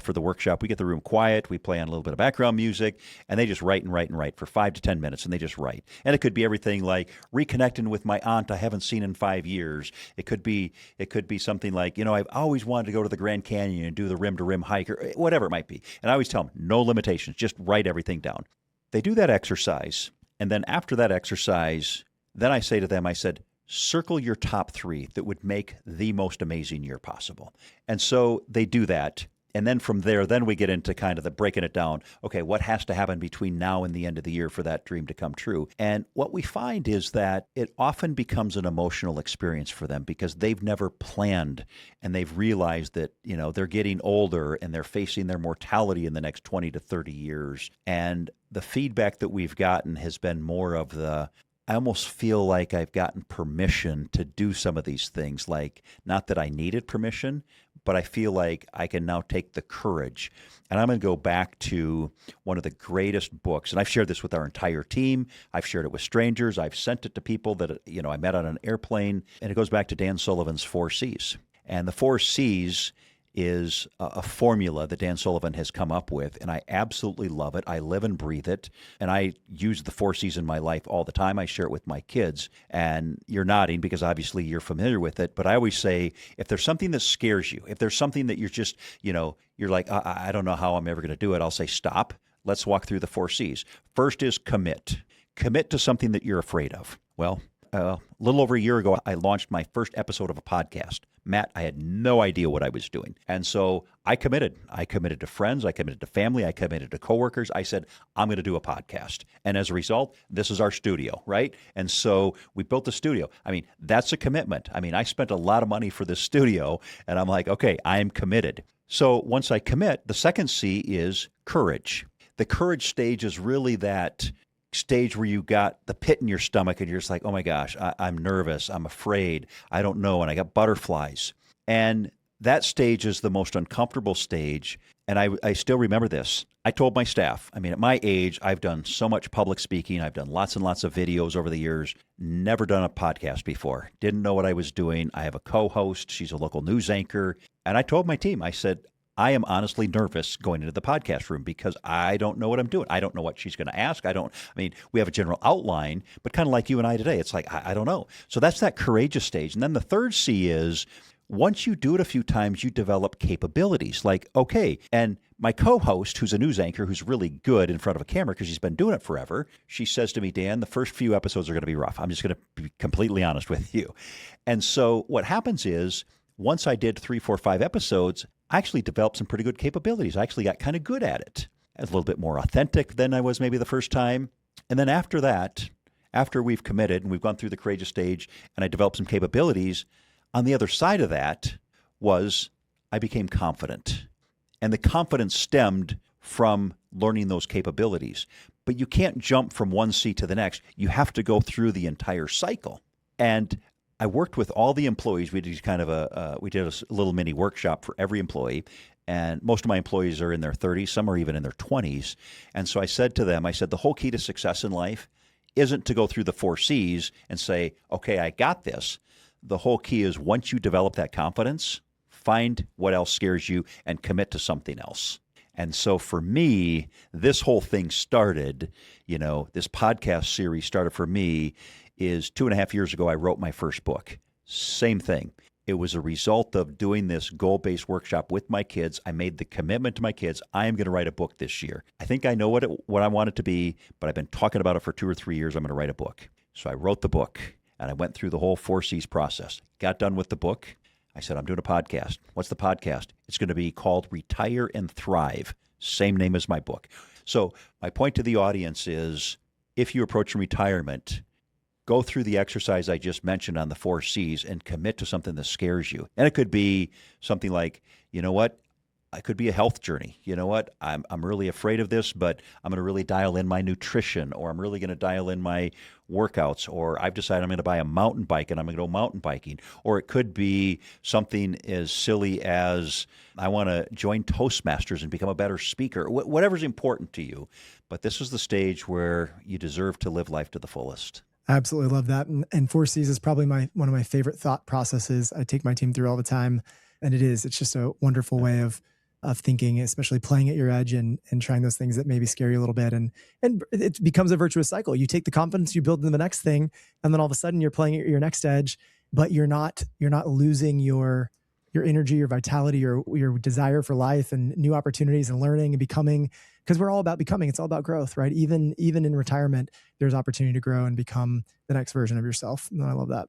For the workshop, we get the room quiet, we play on a little bit of background music, and they just write and write and write for 5 to 10 minutes, and they just write. And it could be everything like reconnecting with my aunt I haven't seen in 5 years. It could be something like, I've always wanted to go to the Grand Canyon and do the rim-to-rim hike, or whatever it might be. And I always tell them, no limitations, just write everything down. they do that exercise. And then after that exercise, then I say to them, I said, circle your top 3 that would make the most amazing year possible. And so they do that. And then from there, then we get into kind of the breaking it down. Okay, what has to happen between now and the end of the year for that dream to come true? And what we find is that it often becomes an emotional experience for them because they've never planned and they've realized that, they're getting older and they're facing their mortality in the next 20 to 30 years. And the feedback that we've gotten has been more of I almost feel like I've gotten permission to do some of these things. Like, not that I needed permission, but I feel like I can now take the courage. And I'm going to go back to one of the greatest books. And I've shared this with our entire team. I've shared it with strangers. I've sent it to people that, I met on an airplane. And it goes back to Dan Sullivan's 4 C's. And the 4 C's is a formula that Dan Sullivan has come up with, and I absolutely love it. I live and breathe it, and I use the 4 C's in my life all the time. I share it with my kids, and you're nodding because obviously you're familiar with it, but I always say, if there's something that scares you, if there's something that you're just, you're like, I don't know how I'm ever going to do it, I'll say, stop. Let's walk through the 4 C's. First is commit. Commit to something that you're afraid of. Well, a little over a year ago, I launched my first episode of a podcast. Matt, I had no idea what I was doing. And so I committed. I committed to friends. I committed to family. I committed to coworkers. I said, I'm going to do a podcast. And as a result, this is our studio, right? And so we built the studio. I mean, that's a commitment. I mean, I spent a lot of money for this studio, and I'm like, okay, I am committed. So once I commit, the second C is courage. The courage stage is really that stage where you got the pit in your stomach and you're just like, oh my gosh, I'm nervous, I'm afraid, I don't know, and I got butterflies. And that stage is the most uncomfortable stage. And I still remember this. I told my staff, at my age, I've done so much public speaking. I've done lots and lots of videos over the years, never done a podcast before, didn't know what I was doing. I have a co-host. She's a local news anchor. And I told my team, I said, I am honestly nervous going into the podcast room because I don't know what I'm doing. I don't know what she's going to ask. We have a general outline, but kind of like you and I today, it's like, I don't know. So that's that courageous stage. And then the third C is, once you do it a few times, you develop capabilities. Like, okay, and my co-host, who's a news anchor, who's really good in front of a camera because she's been doing it forever, she says to me, Dan, the first few episodes are going to be rough. I'm just going to be completely honest with you. And so what happens is, once I did 3, 4, 5 episodes, I actually developed some pretty good capabilities. I actually got kind of good at it. I was a little bit more authentic than I was maybe the first time. And then after that, after we've committed and we've gone through the courageous stage and I developed some capabilities, on the other side of that was I became confident. And the confidence stemmed from learning those capabilities. But you can't jump from one C to the next. You have to go through the entire cycle. And I worked with all the employees. We did kind of a little mini workshop for every employee, and most of my employees are in their 30s. Some are even in their 20s. And so I said to them, the whole key to success in life isn't to go through the 4 C's and say, okay, I got this. The whole key is once you develop that confidence, find what else scares you and commit to something else. And so for me, this whole thing started, this podcast series started for me is 2.5 years ago, I wrote my first book. Same thing. It was a result of doing this goal-based workshop with my kids. I made the commitment to my kids, I am going to write a book this year. I think I know what I want it to be, but I've been talking about it for 2 or 3 years. I'm going to write a book. So I wrote the book, and I went through the whole 4 C's process. Got done with the book. I said, I'm doing a podcast. What's the podcast? It's going to be called Retire and Thrive. Same name as my book. So my point to the audience is, if you approach retirement, go through the exercise I just mentioned on the 4 C's and commit to something that scares you. And it could be something like, you know what? It could be a health journey. You know what? I'm really afraid of this, but I'm going to really dial in my nutrition, or I'm really going to dial in my workouts, or I've decided I'm going to buy a mountain bike and I'm going to go mountain biking. Or it could be something as silly as I want to join Toastmasters and become a better speaker, whatever's important to you. But this is the stage where you deserve to live life to the fullest. I absolutely love that. And 4 C's is probably one of my favorite thought processes I take my team through all the time. And it's just a wonderful way of thinking, especially playing at your edge and trying those things that maybe scare you a little bit. And it becomes a virtuous cycle. You take the confidence, you build into the next thing, and then all of a sudden you're playing at your next edge, but you're not losing your your energy, your vitality, your desire for life and new opportunities and learning and becoming, because we're all about becoming. It's all about growth, right? Even in retirement, there's opportunity to grow and become the next version of yourself. And I love that.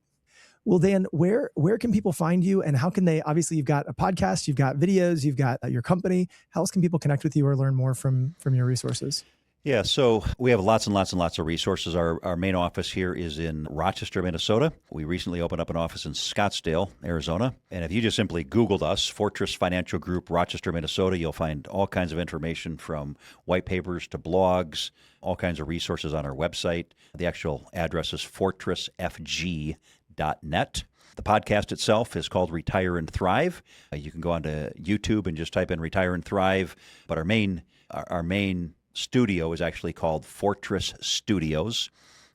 Well, Dan, where can people find you, and how can they, obviously you've got a podcast, you've got videos, you've got your company. How else can people connect with you or learn more from your resources? Yeah, so we have lots and lots and lots of resources. Our main office here is in Rochester, Minnesota. We recently opened up an office in Scottsdale, Arizona. And if you just simply Googled us, Fortress Financial Group, Rochester, Minnesota, you'll find all kinds of information from white papers to blogs, all kinds of resources on our website. The actual address is fortressfg.net. The podcast itself is called Retire and Thrive. You can go onto YouTube and just type in Retire and Thrive. But our main studio is actually called Fortress Studios,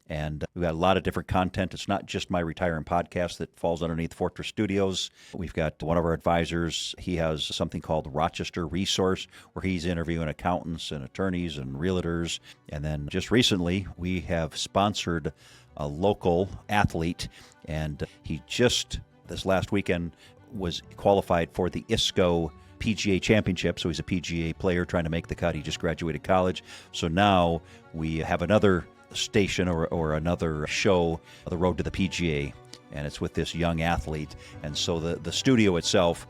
and we've got a lot of different content. It's not just my Retiring podcast that falls underneath Fortress Studios. We've got one of our advisors. He has something called Rochester Resource, where he's interviewing accountants and attorneys and realtors. And then just recently, we have sponsored a local athlete, and he just this last weekend was qualified for the ISCO PGA Championship. So he's a PGA player trying to make the cut. He just graduated college. So now we have another station or another show, The Road to the PGA, and it's with this young athlete. And so the studio itself,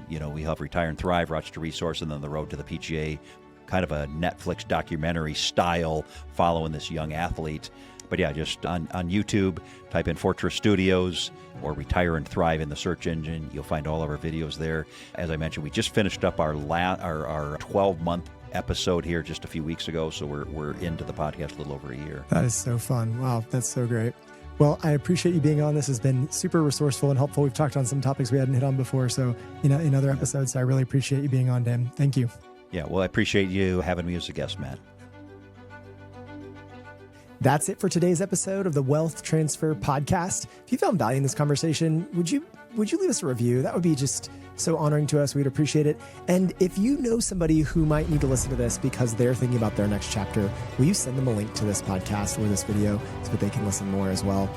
we have Retire and Thrive, Rochester Resource, and then The Road to the PGA, kind of a Netflix documentary style following this young athlete. But yeah, just on YouTube, type in Fortress Studios or Retire and Thrive in the search engine. You'll find all of our videos there. As I mentioned, we just finished up our 12-month episode here just a few weeks ago, so we're into the podcast a little over a year. That is so fun. Wow, that's so great. Well, I appreciate you being on. This has been super resourceful and helpful. We've talked on some topics we hadn't hit on before, so in other episodes. So I really appreciate you being on, Dan. Thank you. Yeah, well, I appreciate you having me as a guest, Matt. That's it for today's episode of the Wealth Transfer Podcast. If you found value in this conversation, would you leave us a review? That would be just so honoring to us. We'd appreciate it. And if you know somebody who might need to listen to this because they're thinking about their next chapter, will you send them a link to this podcast or this video so that they can listen more as well?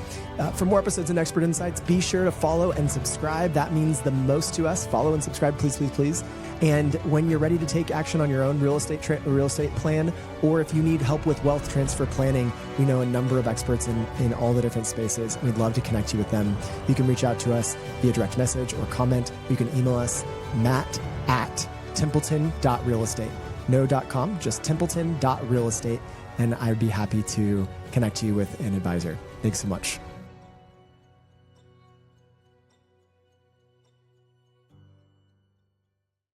For more episodes and expert insights, be sure to follow and subscribe. That means the most to us. Follow and subscribe, please, please, please. And when you're ready to take action on your own real estate plan, or if you need help with wealth transfer planning, we know a number of experts in all the different spaces. We'd love to connect you with them. You can reach out to us via direct message or comment. You can email us, matt@templeton.realestate. No .com, just templeton.realestate. And I'd be happy to connect you with an advisor. Thanks so much.